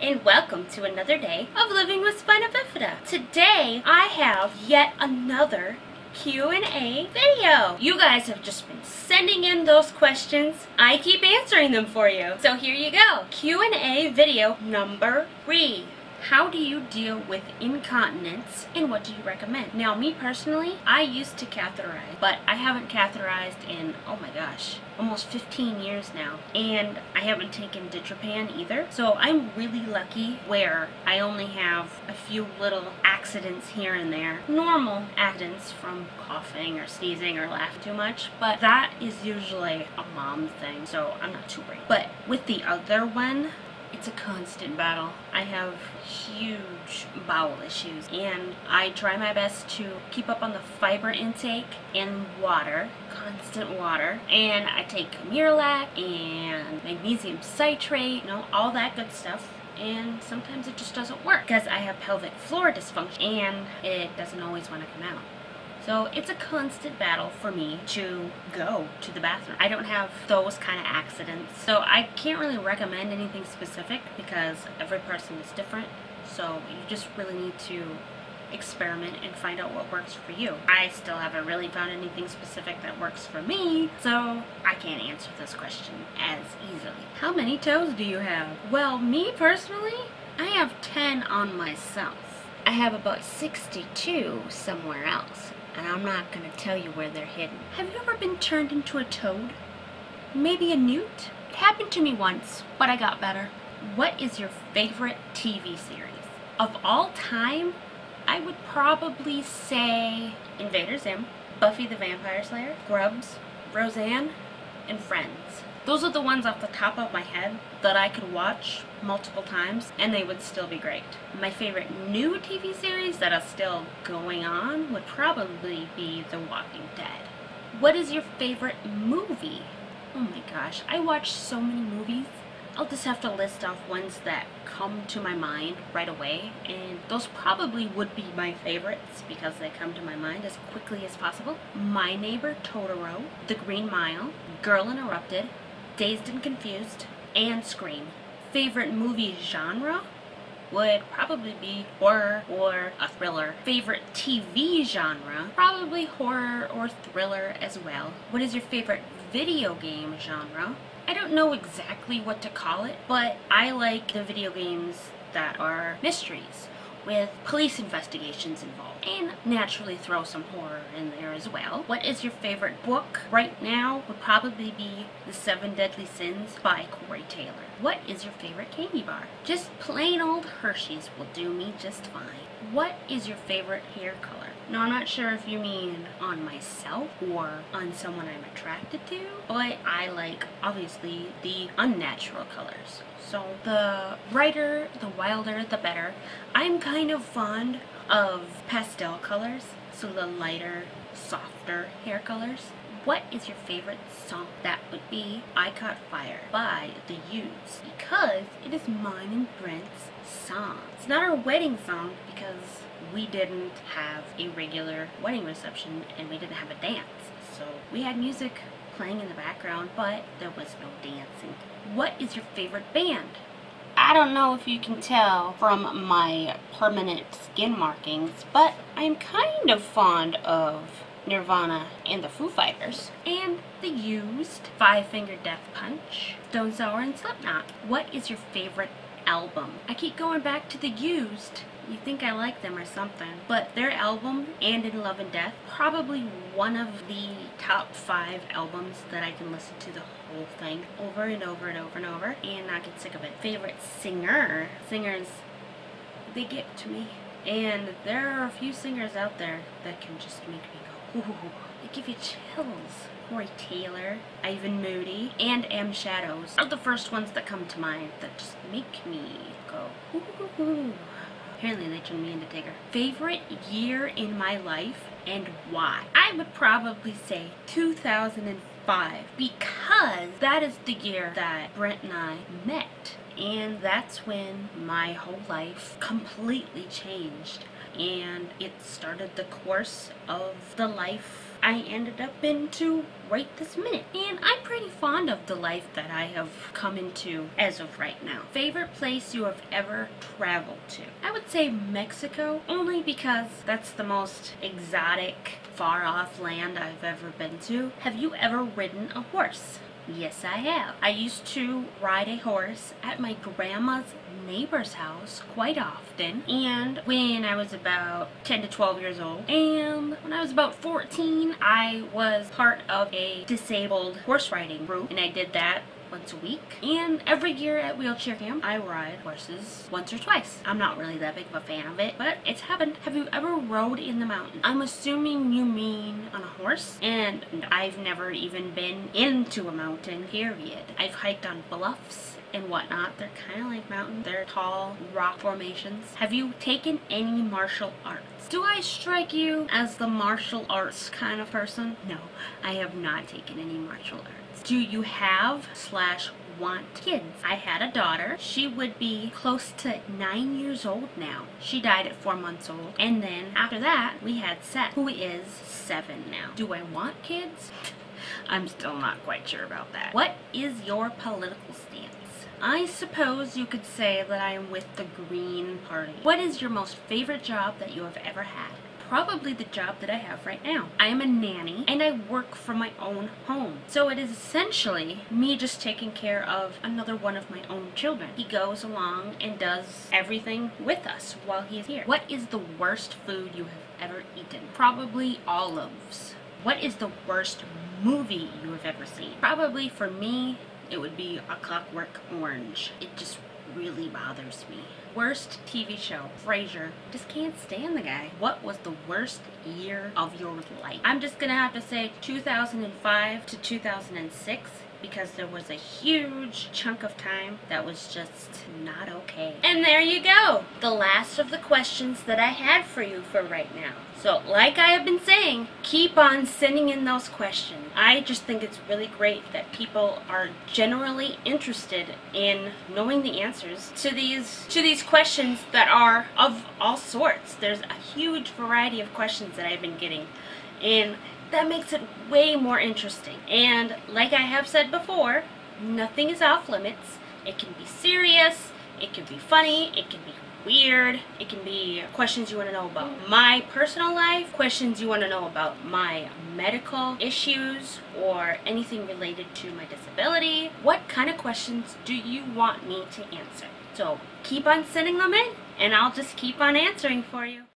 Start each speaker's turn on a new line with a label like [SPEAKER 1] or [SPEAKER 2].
[SPEAKER 1] and welcome to another day of Living with Spina Bifida. Today, I have yet another Q&A video. You guys have just been sending in those questions. I keep answering them for you. So here you go. Q&A video number 3. How do you deal with incontinence and what do you recommend? Now, me personally, I used to catheterize, but I haven't catheterized in, oh my gosh, almost 15 years now. And I haven't taken ditropan either. So I'm really lucky where I only have a few little accidents here and there. Normal accidents from coughing or sneezing or laughing too much, but that is usually a mom thing, so I'm not too worried. But with the other one, it's a constant battle. I have huge bowel issues and I try my best to keep up on the fiber intake and water, constant water, and I take Miralax and magnesium citrate, you know, all that good stuff. And sometimes it just doesn't work because I have pelvic floor dysfunction and it doesn't always want to come out. So it's a constant battle for me to go to the bathroom. I don't have those kind of accidents, so I can't really recommend anything specific because every person is different. So you just really need to experiment and find out what works for you. I still haven't really found anything specific that works for me, so I can't answer this question as easily. How many toes do you have? Well, me personally, I have 10 on myself. I have about 62 somewhere else. And I'm not going to tell you where they're hidden. Have you ever been turned into a toad? Maybe a newt? It happened to me once, but I got better. What is your favorite TV series? Of all time, I would probably say Invader Zim, Buffy the Vampire Slayer, Scrubs, Roseanne, and Friends. Those are the ones off the top of my head that I could watch multiple times and they would still be great. My favorite new TV series that is still going on would probably be The Walking Dead. What is your favorite movie? Oh my gosh, I watch so many movies. I'll just have to list off ones that come to my mind right away, and those probably would be my favorites because they come to my mind as quickly as possible. My Neighbor Totoro, The Green Mile, Girl Interrupted, Dazed and Confused, and Scream. Favorite movie genre would probably be horror or a thriller. Favorite TV genre, probably horror or thriller as well. What is your favorite video game genre? I don't know exactly what to call it, but I like the video games that are mysteries with police investigations involved, and naturally throw some horror in there as well. What is your favorite book? Right now would probably be The 7 Deadly Sins by Corey Taylor. What is your favorite candy bar? Just plain old Hershey's will do me just fine. What is your favorite hair color? Now, I'm not sure if you mean on myself or on someone I'm attracted to, but I like, obviously, the unnatural colors. So the brighter, the wilder, the better. I'm kind of fond of pastel colors, so the lighter, softer hair colors. What is your favorite song? That would be I Caught Fire by The Used, because it is mine and Brent's song. It's not our wedding song because we didn't have a regular wedding reception and we didn't have a dance. So we had music playing in the background, but there was no dancing. What is your favorite band? I don't know if you can tell from my permanent skin markings, but I'm kind of fond of Nirvana and the Foo Fighters, and The Used, Five Finger Death Punch, Stone Sour, and Slipknot. What is your favorite album? I keep going back to The Used. You think I like them or something, but their album, And in Love and Death, probably one of the top 5 albums that I can listen to the whole thing over and over and over and over and not get sick of it. Favorite singer? Singers, they get to me. And there are a few singers out there that can just make me go, ooh, they give you chills. Corey Taylor, Ivan Moody, and M. Shadows are the first ones that come to mind that just make me go, ooh, ooh, ooh. Apparently they turned me into Tigger. Favorite year in my life and why? I would probably say 2005 because that is the year that Brent and I met. And that's when my whole life completely changed. And it started the course of the life I ended up into right this minute. And I'm pretty fond of the life that I have come into as of right now. Favorite place you have ever traveled to? I would say Mexico, only because that's the most exotic, far off land I've ever been to. Have you ever ridden a horse? Yes, I have. I used to ride a horse at my grandma's neighbor's house quite often, and when I was about 10 to 12 years old, and when I was about 14, I was part of a disabled horse riding group, and I did that once a week. And every year at wheelchair camp, I ride horses once or twice. I'm not really that big of a fan of it, but it's happened. Have you ever rode in the mountains? I'm assuming you mean on a horse, and I've never even been into a mountain, period. I've hiked on bluffs and whatnot. They're kind of like mountains. They're tall rock formations. Have you taken any martial arts? Do I strike you as the martial arts kind of person? No, I have not taken any martial arts. Do you have/want kids? I had a daughter. She would be close to 9 years old now. She died at 4 months old. And then after that, we had Seth, who is 7 now. Do I want kids? I'm still not quite sure about that. What is your political stance? I suppose you could say that I am with the Green Party. What is your most favorite job that you have ever had? Probably the job that I have right now. I am a nanny and I work from my own home. So it is essentially me just taking care of another one of my own children. He goes along and does everything with us while he's here. What is the worst food you have ever eaten? Probably olives. What is the worst movie you have ever seen? Probably for me, it would be A Clockwork Orange. It just really bothers me. Worst TV show? Frasier. Just can't stand the guy. What was the worst year of your life? I'm just gonna have to say 2005 to 2006, because there was a huge chunk of time that was just not okay. And there you go, the last of the questions that I had for you for right now. So like I have been saying, keep on sending in those questions. I just think it's really great that people are generally interested in knowing the answers to these questions that are of all sorts. There's a huge variety of questions that I've been getting, and that makes it way more interesting. And like I have said before, nothing is off limits. It can be serious, it can be funny, it can be weird, it can be questions you want to know about my personal life, questions you want to know about my medical issues, or anything related to my disability. What kind of questions do you want me to answer? So keep on sending them in, and I'll just keep on answering for you.